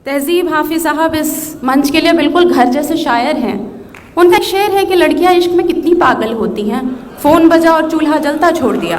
तहजीब हाफिज साहब इस मंच के लिए बिल्कुल घर जैसे शायर हैं। उनका एक शेर है कि लड़कियां इश्क में कितनी पागल होती हैं, फ़ोन बजा और चूल्हा जलता छोड़ दिया।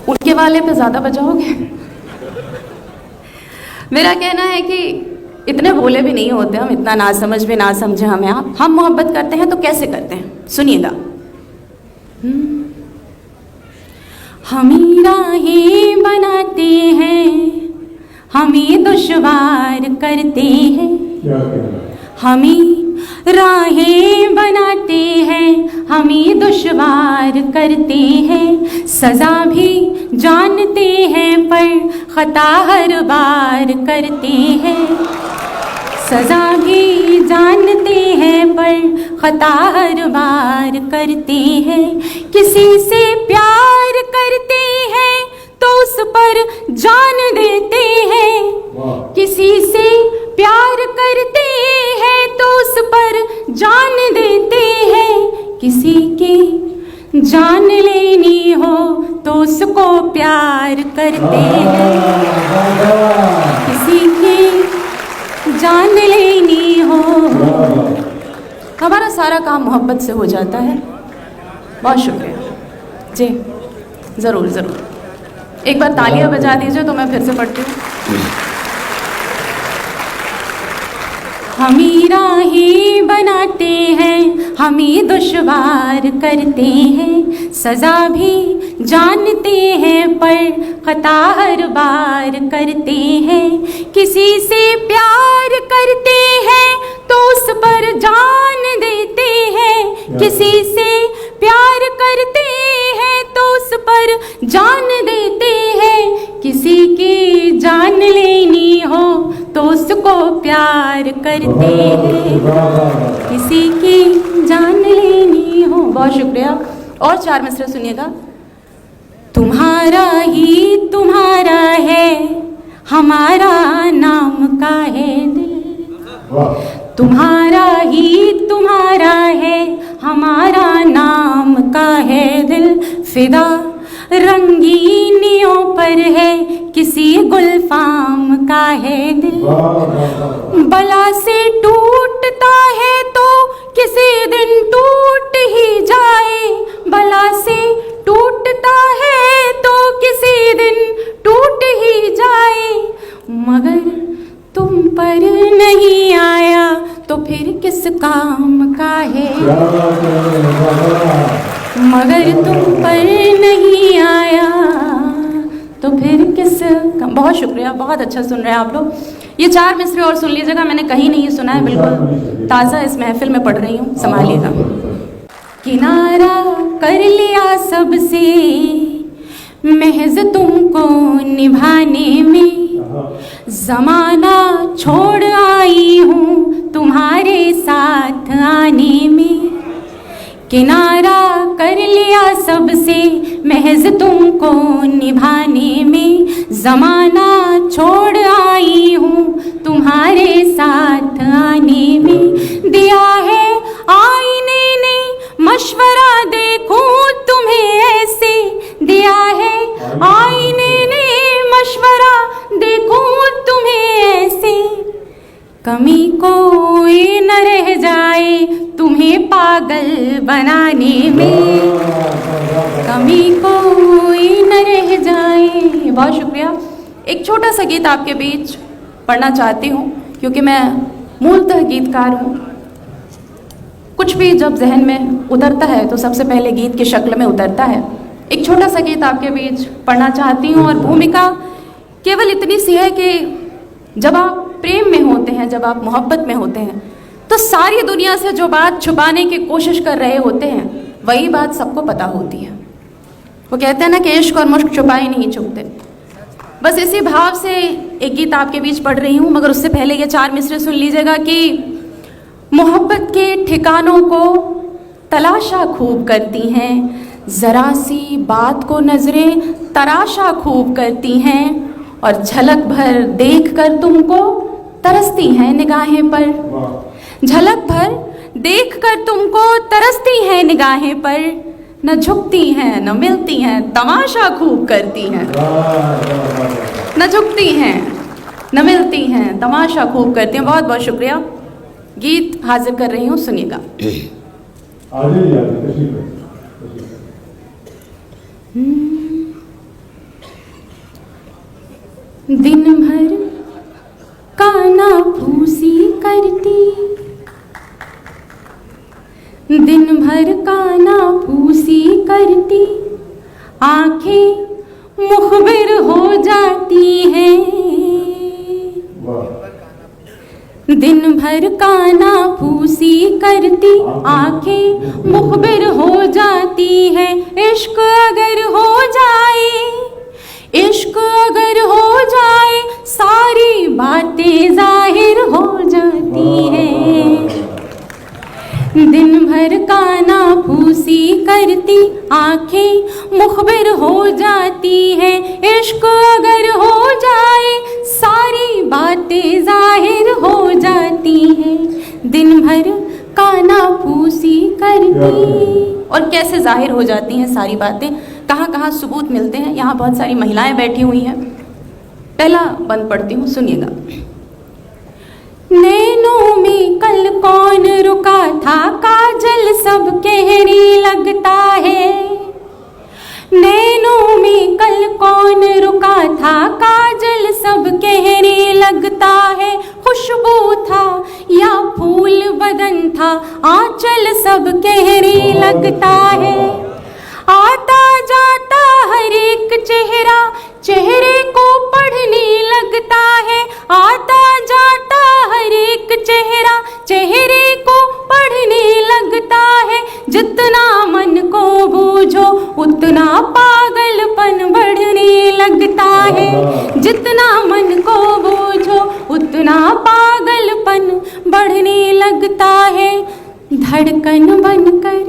उनके वाले पे ज़्यादा बजाओगे? मेरा कहना है कि इतने भोले भी नहीं होते हम, इतना ना समझ भी ना समझे हमें आप। हम मोहब्बत करते हैं तो कैसे करते हैं, सुनिएगा। हम ही राहें बनाते हैं, हम ही दुश्वार करते हैं, हम ही राहें बनाते हैं, हम ही दुश्वार करते हैं। सज़ा भी जानते हैं पर ख़ता हर बार करते हैं। सज़ा भी जानते हैं पर ख़ता हर बार करते हैं। किसी से प्यार करते हैं तो उस पर जान देते हैं। किसी से प्यार करते हैं तो उस पर जान देते हैं। किसी की जान लेनी हो तो उसको प्यार करते हैं। किसी की जान लेनी हो, हमारा सारा काम मोहब्बत से हो जाता है। बहुत शुक्रिया जी, ज़रूर ज़रूर एक बार तालियां बजा दीजिए तो मैं फिर से पढ़ती हूँ। हम ही राहें बनाते हैं, हम ही दुश्वार करते हैं। सज़ा भी जानते हैं पर ख़ता हर बार करते हैं। किसी से प्यार करते हैं तो उस पर जान देते हैं। किसी से प्यार करते हैं तो उस पर जान देते हैं। किसी की जान लेनी हो तो उसको प्यार करते हैं। किसी की जान लेनी हो। बहुत शुक्रिया। और 4 मिसरे सुनिएगा। तुम्हारा ही तुम्हारा है, हमारा नाम का है दिल। तुम्हारा ही तुम्हारा है, हमारा नाम का है दिल। फिदा रंगीनियों पर है, किसी गुलफाम का है दिल। बला से टूटता है तो किसी दिन टूट ही जाए। बला से टूटता है तो किसी दिन टूट ही जाए। मगर तुम पर नहीं आया तो फिर किस काम का है। मगर तुम पर नहीं आया तो फिर किस काम। बहुत शुक्रिया, बहुत अच्छा सुन रहे हैं आप लोग। ये 4 मिसरे और सुन लीजिएगा, मैंने कहीं नहीं सुना है, बिल्कुल ताज़ा इस महफिल में पढ़ रही हूँ, संभालिएगा। किनारा कर लिया सबसे महज तुमको निभाने में। ज़माना छोड़ आई हूँ तुम्हारे साथ आने में। किनारा कर लिया सबसे महज तुमको निभाने में। ज़माना छोड़ आई हूँ तुम्हारे साथ आने में। दिया है आईने ने मशवरा देखूं तुम्हें ऐसे। दिया है आईने ने मशवरा देखूं तुम्हें ऐसे। कमी कोई न रह जाए तुम्हें पागल बनाने में। कमी कोई न रह जाए। बहुत शुक्रिया। एक छोटा सा गीत आपके बीच पढ़ना चाहती हूँ, क्योंकि मैं मूलतः गीतकार हूँ। कुछ भी जब जहन में उतरता है तो सबसे पहले गीत की शक्ल में उतरता है। एक छोटा सा गीत आपके बीच पढ़ना चाहती हूँ, और भूमिका केवल इतनी सी है कि जब आप प्रेम में होते हैं, जब आप मोहब्बत में होते हैं, तो सारी दुनिया से जो बात छुपाने की कोशिश कर रहे होते हैं वही बात सबको पता होती है। वो कहते हैं ना कि इश्क और मुश्क छुपाए नहीं छुपते। बस इसी भाव से एक गीत आपके बीच पढ़ रही हूँ, मगर उससे पहले ये 4 मिसरे सुन लीजिएगा कि मोहब्बत के ठिकानों को तलाशा खूब करती हैं, ज़रा सी बात को नज़रें तराशा खूब करती हैं, और झलक भर देख कर तुमको तरसती हैं निगाहें पर। झलक भर देख कर तुमको तरसती हैं निगाहें पर। न झुकती हैं न मिलती हैं, तमाशा खूब करती हैं। न झुकती हैं न मिलती हैं, तमाशा खूब करती हैं। बहुत बहुत शुक्रिया। गीत हाजिर कर रही हूँ, सुनिएगा। दिन भर काना फूसी करती, दिन भर काना फूसी करती, आंखें मुखबिर हो जाती हैं। दिन भर काना फूसी करती, आंखें मुखबिर हो जाती है। इश्क अगर हो जाए, इश्क अगर हो जाए, सारी बातें जाहिर हो जाती हैं। दिन भर काना फूसी करती, आंखें मुखबिर हो जाती है। इश्क अगर हो जाए, सारी बातें जाहिर हो जाती हैं। दिन भर काना फूसी करती। और कैसे जाहिर हो जाती हैं सारी बातें, कहाँ कहाँ सबूत मिलते हैं। यहाँ बहुत सारी महिलाएं बैठी हुई हैं। पहला बंद पढ़ती हूँ, सुनिएगा। नैनों में कल कौन रुका था, काजल सब कहने लगता है। नैनों में कल कौन रुका था, काजल सब कहने लगता है। खुशबू था या फूल बदन था, आंचल सब कहने लगता है। आता जाता हर एक चेहरा, चेहरे को पढ़ने लगता है। आता जाता हर एक चेहरा, चेहरे को पढ़ने लगता है। जितना मन को बूझो, उतना पागलपन बढ़ने लगता है। जितना मन को बूझो, उतना पागलपन बढ़ने लगता है। धड़कन बनकर,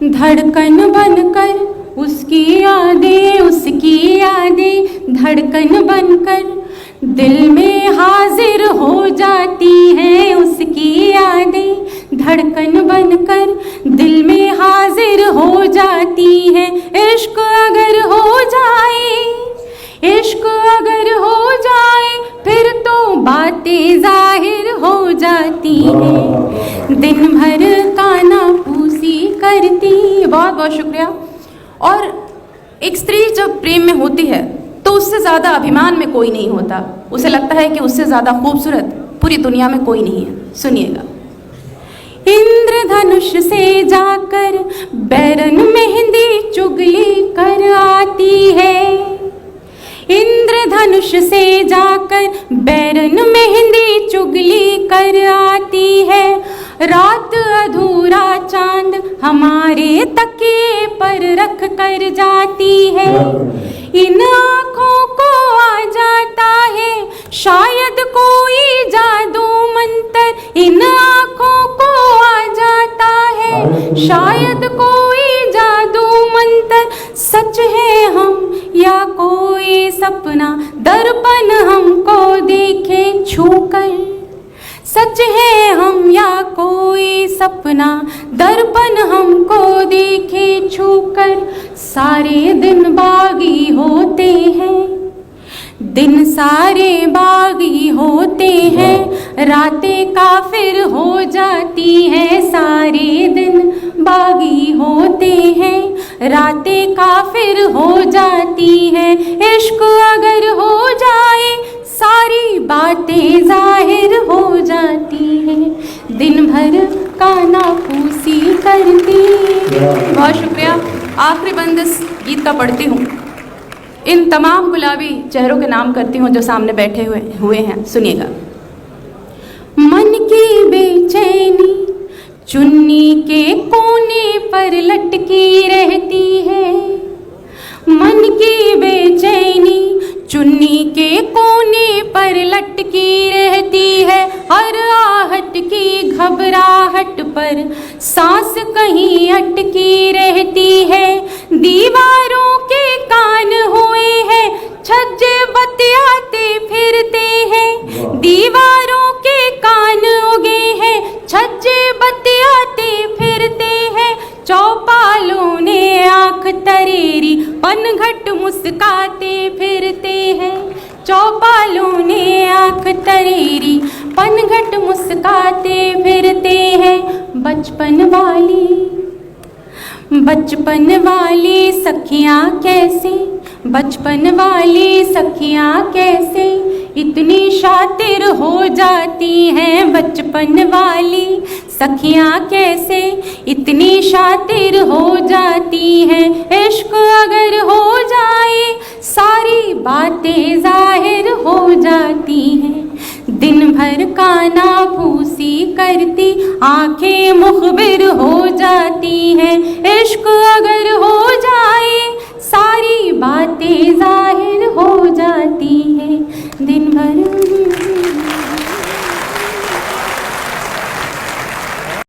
धड़कन बनकर उसकी यादें, उसकी यादें धड़कन बनकर दिल में हाजिर हो जाती हैं। उसकी यादें धड़कन बनकर दिल में हाजिर हो जाती हैं। इश्क अगर हो जाए, इश्क अगर हो जाए, फिर तो बातें जाहिर हो जाती हैं। दिन भर काना फूसी करती। बहुत बहुत शुक्रिया। और एक स्त्री जब प्रेम में होती है तो उससे ज़्यादा अभिमान में कोई नहीं होता। उसे लगता है कि उससे ज़्यादा खूबसूरत पूरी दुनिया में कोई नहीं है। सुनिएगा। इंद्रधनुष से जाकर बैरन मेहंदी चुगली कर आती है। इंद्रधनुष से जाकर बैरन मेहंदी चुगली कर आती है। रात अधूरा चांद हमारे तकिए पर रख कर जाती है। इन आँखों को आ जाता है शायद कोई जादू मंतर। इन आँखों को आ जाता है शायद कोई जादू मंतर। सच है हम या कोई सपना, दर्पण हमको देखे छूकर। सच है हम या कोई सपना, दर्पण हमको देखे छूकर। सारे दिन बागी होते हैं, दिन सारे बागी होते हैं। रातें काफिर हो जाती हैं, सारे दिन बागी होते हैं। रातें काफिर हो जाती हैं। इश्क अगर हो जाए, सारी बातें जाहिर हो जाती हैं। दिन भर काना फूसी करती। बहुत शुक्रिया। आखिरी बंद इस गीत का पढ़ती हूँ। इन तमाम गुलाबी चेहरों के नाम करती हूँ जो सामने बैठे हुए हैं। सुनिएगा। मन की बेचैनी चुन्नी के कोने पर लटकी रहती है। मन की बेचैनी चुन्नी के कोने पर लटकी रहती है। हर आहट की घबराहट पर सांस कहीं अटकी रहती है। दीवारों के कान हुए हैं, छज्जे बतियाते फिरते हैं। दीवारों के कान उगे हैं, छज्जे बतियाते फिरते हैं। चौपालों ने आँख तरेरी, पनघट मुस्काते फिरते हैं। चौपालों ने लाख तरेरी, पनघट मुस्काते फिरते हैं बचपन वाली सखियाँ कैसे, बचपन वाली सखियाँ कैसे इतनी शातिर हो जाती हैं, बचपन वाली सखियाँ कैसे इतनी शातिर हो जाती हैं। इश्क अगर हो जाए सारी बातें जाहिर हो जाती हैं, दिन भर काना फूसी करती आंखें मुखबिर हो जाती हैं।